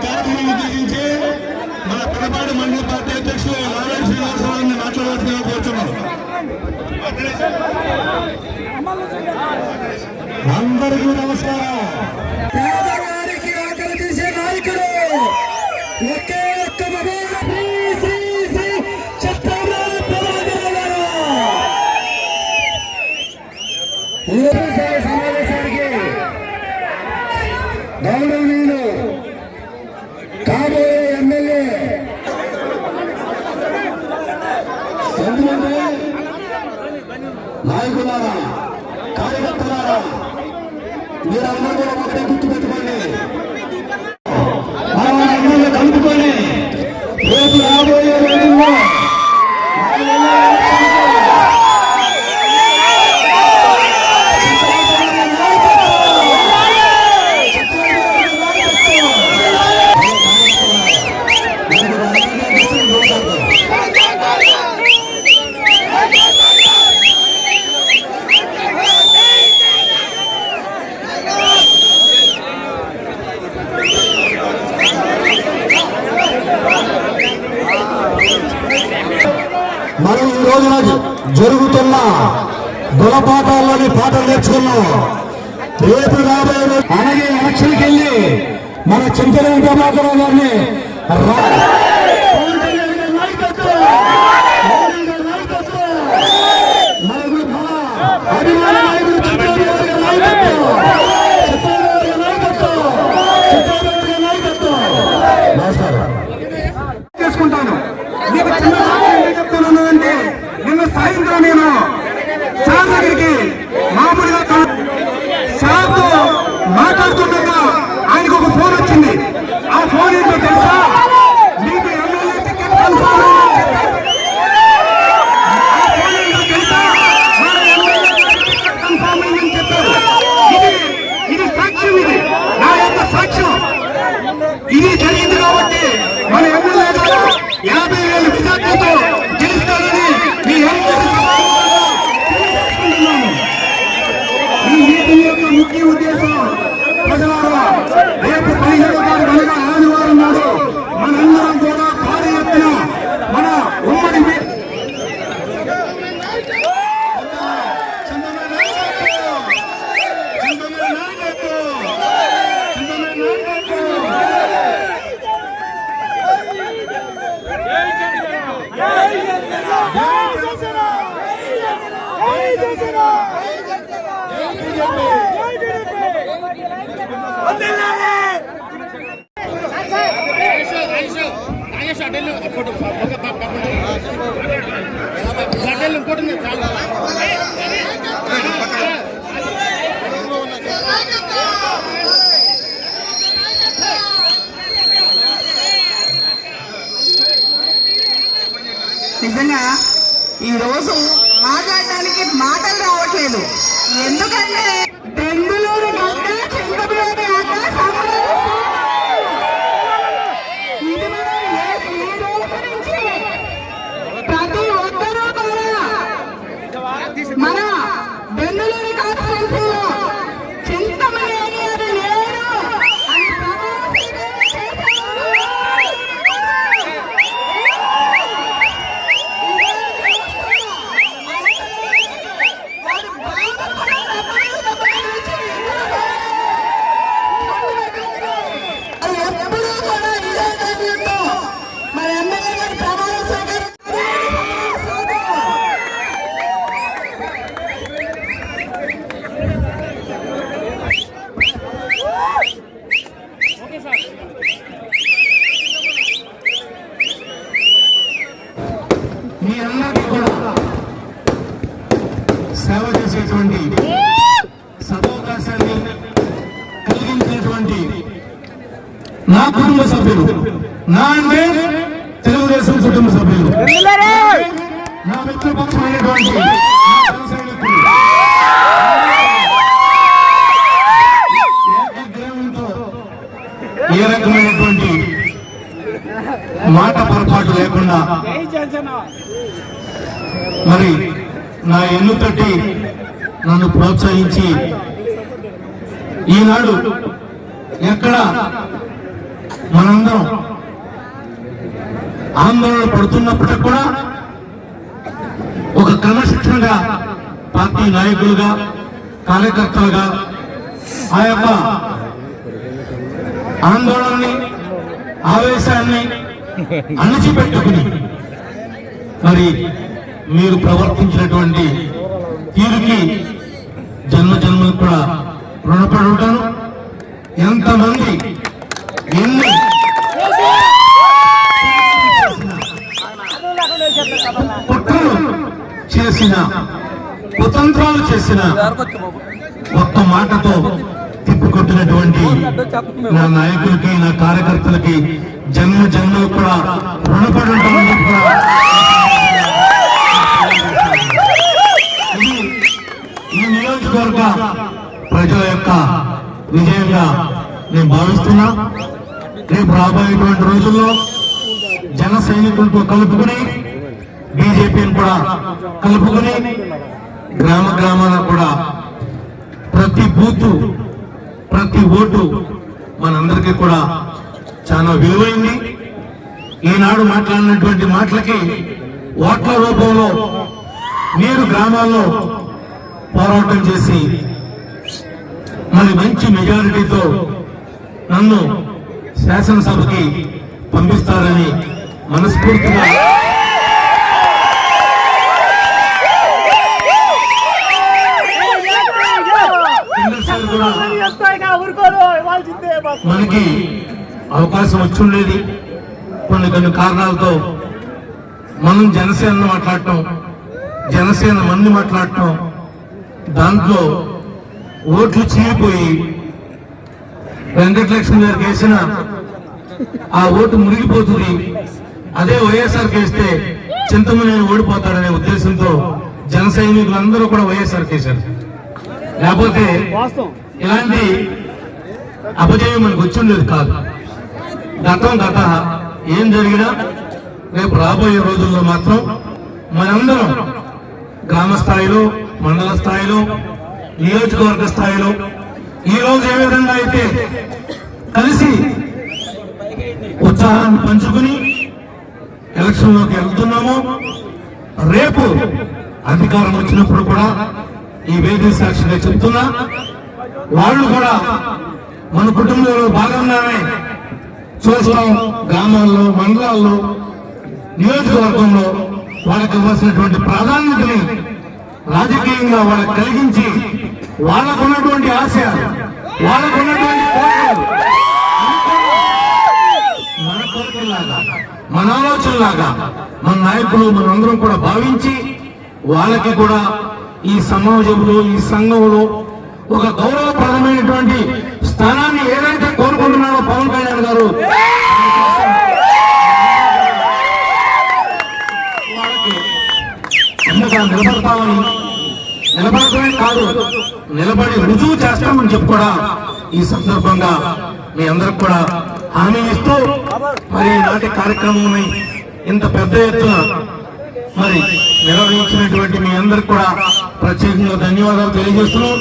కార్యక్రమం ఉద్దేశించి మన పెదపాడు మండల పార్టీ అధ్యక్షులు నారాయణ శ్రీనివాసరావుని మాట్లాడవలసిందిగా కోరుతున్నాం. అందరికీ నమస్కారం. పేదవారికి ఆకలి తీసే నాయకుడు ఒకే ఒక్క సమావేశానికి గౌరవనీయులు కాబోయే ఎమ్మెల్యే ఎంతమంది నాయకులారా, కార్యకర్తలారా, మీరందరూ కూడా ఒకటే గుర్తుపెట్టుకోండి. మనం అందరూ కలుపుకొని రేపు రాబోయే రోజుల్లో మనం ఈ రోజున జరుగుతున్న గుణపాఠాల్లోని పాఠం నేర్చుకున్నాం. రేపు రాబోయే అలాగే ఎలక్షన్కి వెళ్ళి మన చింతలేని ప్రభాకర్ గారిని చేసుకుంటాను. మీకు చిన్న చెప్తున్నాను అంటే నిన్న సాయంత్రం నేను సార్ దగ్గరికి మామూలుగా సార్తో మాట్లాడుతుండగా ఆయనకు ఒక ఫోన్ వచ్చింది. ఆ ఫోన్ ఏంటో తెలుసా? మీకు ఎమ్మెల్యే టికెట్ కన్ఫర్మ్ అయిందని చెప్పారు. ఇది సాక్ష్యం, ఇది నా యొక్క సాక్ష్యం. ఇది జరిగింది కాబట్టి మన ఎమ్మెల్యే గారు 50,000 మెజార్టీతో గెలుస్తారని మీ ఈ మీటింగ్ యొక్క ముఖ్య ఉద్దేశం ప్రజలారా, రేపు 15వ తారీఖు అనగా ఆదివారం నాడు మనందరం కూడా భారీ ఎత్తున మన ఉమ్మడి నిజంగా ఈ రోజు మాట్లాడడానికి మాటలు రావట్లేదు. ఎందుకంటే బెంగళూరు గడ్డ చంద్రబాబు ప్రతి ఒక్కరూ కూడా మన బెంగళూరు కాన్స్టిట్యూన్సీలో చింతమనేని అని లేరు అని మీ అందరికీ కూడా సేవ చేసేటువంటి సదవకాశాన్ని కలిగించేటువంటి నా కుటుంబ సభ్యులు, నా అంటే తెలుగుదేశం కుటుంబ సభ్యులు, నా మిత్రపక్షమైనటువంటి ఏ రకమైనటువంటి మాట పొరపాటు లేకుండా మరి నా ఎన్నుతోటి నన్ను ప్రోత్సహించి ఈనాడు ఎక్కడ మనందరం ఆందోళన పడుతున్నప్పటికీ కూడా ఒక క్రమశిక్షణగా పార్టీ నాయకులుగా కార్యకర్తలుగా ఆ యొక్క ఆందోళనని ఆవేశాన్ని అణిచిపెట్టుకుని మరి మీరు ప్రవర్తించినటువంటి తీరుకి జన్మ జన్మలు కూడా రుణపడి ఉంటాను. ఎంతమంది ఎన్ని కుట్రలు చేసిన కుతంత్రాలు చేసిన ఒక్క మాటతో తిప్పికొట్టినటువంటి నా నాయకులకి నా కార్యకర్తలకి జన్మ జన్మలు కూడా రుణపడి ఉంటామని కూడా ఈ నియోజకవర్గ ప్రజల యొక్క విజయంగా నేను భావిస్తున్నా. రేపు రాబోయేటువంటి రోజుల్లో జన సైనికులతో కలుపుకుని బీజేపీని కూడా కలుపుకుని గ్రామ గ్రామాన కూడా ప్రతి బూతు ప్రతి ఓటు మనందరికీ కూడా చాలా విలువైంది. ఈనాడు మాట్లాడినటువంటి మాటలకి ఓట్ల రూపంలో మీరు గ్రామాల్లో పోరాటం చేసి మరి మంచి మెజారిటీతో నన్ను శాసనసభకి పంపిస్తారని మనస్ఫూర్తిగా కూడా మనకి అవకాశం వచ్చిండేది. కొన్ని కారణాలతో మనం జనసేన మాట్లాడటం, జనసేన మంది మాట్లాడటం, దాంట్లో ఓట్లు చీలిపోయి వెంకటలక్ష్మి గారికి వేసిన ఆ ఓటు మురిగిపోతుంది. అదే వైఎస్ఆర్కి వేస్తే చింతమనేని ఓడిపోతాడనే ఉద్దేశంతో జన సైనికులందరూ కూడా వైఎస్ఆర్కి వేశారు. లేకపోతే ఇలాంటి అపజయం మనకు వచ్చిండేది కాదు. గత ఏం జరిగినా రేపు రాబోయే రోజుల్లో మాత్రం మనందరం గ్రామ స్థాయిలో, మండల స్థాయిలో, నియోజకవర్గ స్థాయిలో ఈ రోజు ఏ విధంగా అయితే కలిసి ఉత్సాహాన్ని పంచుకుని ఎలక్షన్లోకి వెళ్తున్నామో, రేపు అధికారం వచ్చినప్పుడు కూడా ఈ వేదిక సాక్షిగా చెప్తున్నా, వాళ్ళు కూడా మన కుటుంబంలో భాగంగానే చూస్తాం. గ్రామాల్లో, మండలాల్లో, నియోజకవర్గంలో వాళ్ళకి ఇవ్వాల్సినటువంటి ప్రాధాన్యతని రాజకీయంగా వాళ్ళకి కలిగించి వాళ్ళకున్నటువంటి ఆశ, వాళ్ళకున్నటువంటి కోరికలు మన కోరికలాగా, మన ఆలోచనలాగా మన నాయకులు మనందరం కూడా భావించి వాళ్ళకి కూడా ఈ సమాజంలో, ఈ సంఘంలో ఒక గౌరవప్రదమైనటువంటి స్థానాన్ని ఏదైతే కోరుకుంటున్నారో పవన్ కళ్యాణ్ గారు, వాళ్ళకి అండగా నిలబడతామని, నిలబడటమే కాదు నిలబడి రుజువు చేస్తామని చెప్పి కూడా ఈ సందర్భంగా మీ అందరికి కూడా హామీ ఇస్తూ మరి నాటి కార్యక్రమం ఇంత పెద్ద ఎత్తున మరి నిర్వహించినటువంటి మీ అందరికి కూడా ప్రత్యేకంగా ధన్యవాదాలు తెలియజేస్తున్నాం.